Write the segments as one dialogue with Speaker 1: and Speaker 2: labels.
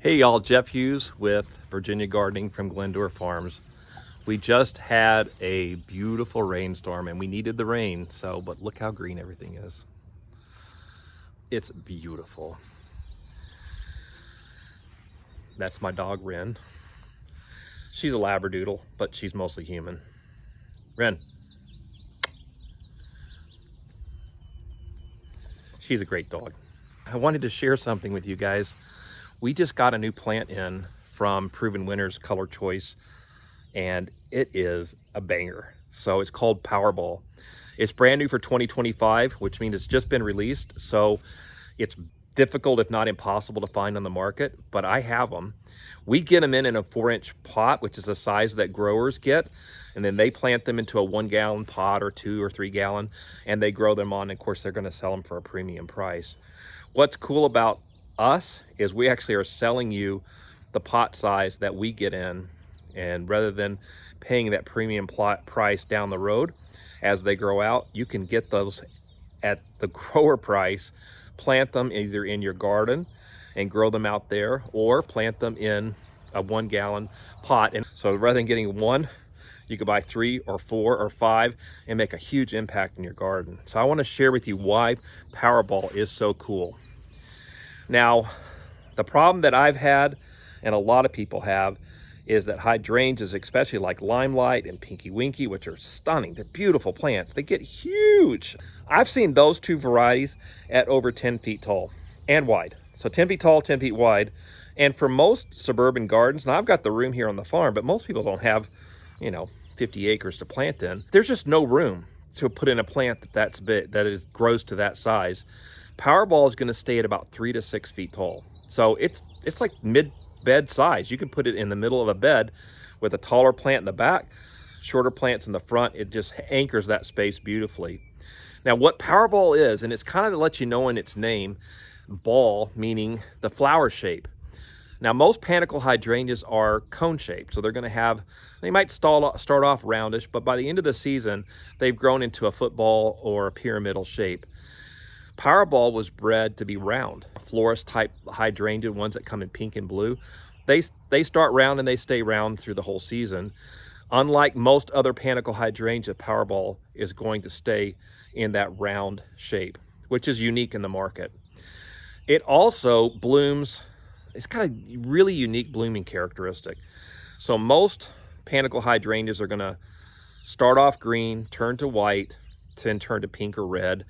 Speaker 1: Hey y'all, Jeff Hughes with Virginia Gardening from Glendor Farms. We just had a beautiful rainstorm and we needed the rain, but look how green everything is. It's beautiful. That's my dog, Ren. She's a Labradoodle, but she's mostly human. Ren. She's a great dog. I wanted to share something with you guys. We just got a new plant in from Proven Winners Color Choice, and it is a banger. So it's called Powerball. It's brand new for 2025, which means it's just been released. So it's difficult, if not impossible, to find on the market, but I have them. We get them in a 4-inch pot, which is the size that growers get. And then they plant them into a 1-gallon pot or 2 or 3 gallon, and they grow them on. And of course, they're going to sell them for a premium price. What's cool about us is we actually are selling you the pot size that we get in, and rather than paying that premium price down the road as they grow out, you can get those at the grower price, plant them either in your garden and grow them out there, or plant them in a 1-gallon pot. And so rather than getting one, you could buy 3 or 4 or 5 and make a huge impact in your garden. So I want to share with you why Powerball is so cool. Now, the problem that I've had, and a lot of people have, is that hydrangeas, especially like Limelight and Pinky Winky, which are stunning, they're beautiful plants, they get huge. I've seen those two varieties at over 10 feet tall and wide. So 10 feet tall, 10 feet wide. And for most suburban gardens, now I've got the room here on the farm, but most people don't have, 50 acres to plant in. There's just no room to put in a plant that's big, grows to that size. Powerball is going to stay at about 3 to 6 feet tall. So it's like mid-bed size. You can put it in the middle of a bed with a taller plant in the back, shorter plants in the front. It just anchors that space beautifully. Now what Powerball is, and it's kind of to let you know in its name, ball meaning the flower shape. Now most panicle hydrangeas are cone shaped, so they might start off roundish, but by the end of the season, they've grown into a football or a pyramidal shape. Powerball was bred to be round. Florist type hydrangea, ones that come in pink and blue, they start round and they stay round through the whole season. Unlike most other panicle hydrangea, Powerball is going to stay in that round shape, which is unique in the market. It also blooms, it's got a really unique blooming characteristic. So most panicle hydrangeas are gonna start off green, turn to white, then turn to pink or red.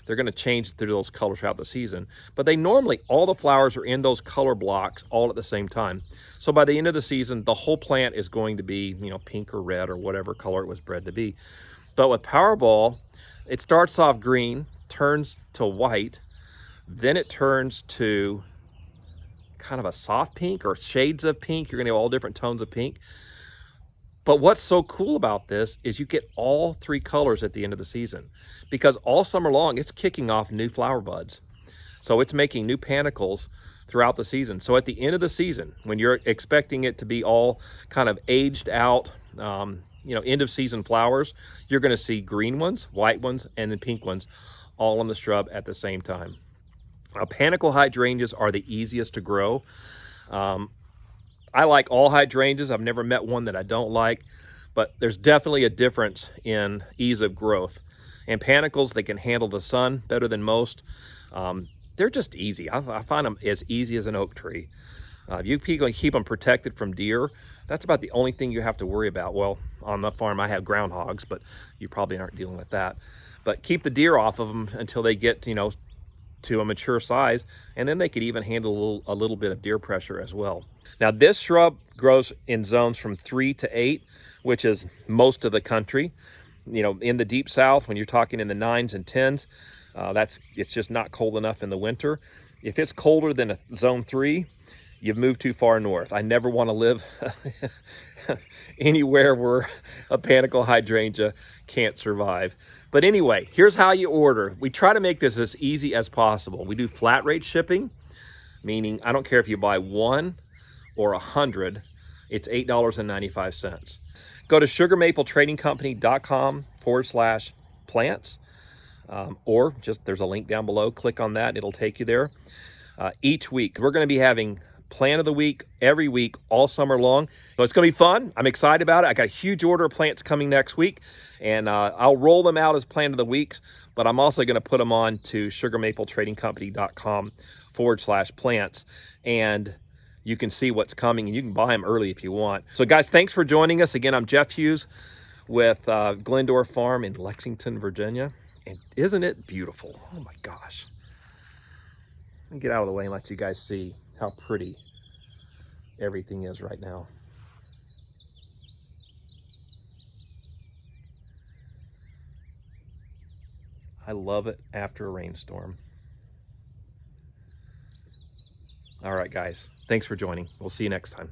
Speaker 1: They're going to change through those colors throughout the season. But they normally, all the flowers are in those color blocks all at the same time. So by the end of the season, the whole plant is going to be, pink or red or whatever color it was bred to be. But with Powerball, it starts off green, turns to white, then it turns to kind of a soft pink or shades of pink. You're going to have all different tones of pink. But what's so cool about this is you get all 3 colors at the end of the season, because all summer long, it's kicking off new flower buds. So it's making new panicles throughout the season. So at the end of the season, when you're expecting it to be all kind of aged out, end of season flowers, you're going to see green ones, white ones, and then pink ones all on the shrub at the same time. Panicle hydrangeas are the easiest to grow. I like all hydrangeas. I've never met one that I don't like, but there's definitely a difference in ease of growth. And panicles, they can handle the sun better than most. They're just easy. I find them as easy as an oak tree. If you keep them protected from deer, that's about the only thing you have to worry about. Well, on the farm I have groundhogs, but you probably aren't dealing with that. But keep the deer off of them until they get, to a mature size, and then they could even handle a little bit of deer pressure as well. Now this shrub grows in zones from 3 to 8, which is most of the country. In the deep south, when you're talking in the 9s and 10s, it's just not cold enough in the winter. If it's colder than a zone 3, you've moved too far north. I never want to live anywhere where a panicle hydrangea can't survive. But anyway, here's how you order. We try to make this as easy as possible. We do flat rate shipping, meaning I don't care if you buy 1 or 100, it's $8.95. Go to sugarmapletradingcompany.com/plants, or just there's a link down below. Click on that, it'll take you there. Each week, we're going to be having plant of the week every week, all summer long. So it's going to be fun. I'm excited about it. I got a huge order of plants coming next week, and I'll roll them out as plant of the weeks, but I'm also going to put them on to sugarmapletradingcompany.com/plants, and you can see what's coming, and you can buy them early if you want. So guys, thanks for joining us. Again, I'm Jeff Hughes with Glendor Farm in Lexington, Virginia. And isn't it beautiful? Oh my gosh. Let me get out of the way and let you guys see how pretty everything is right now. I love it after a rainstorm. All right, guys. Thanks for joining. We'll see you next time.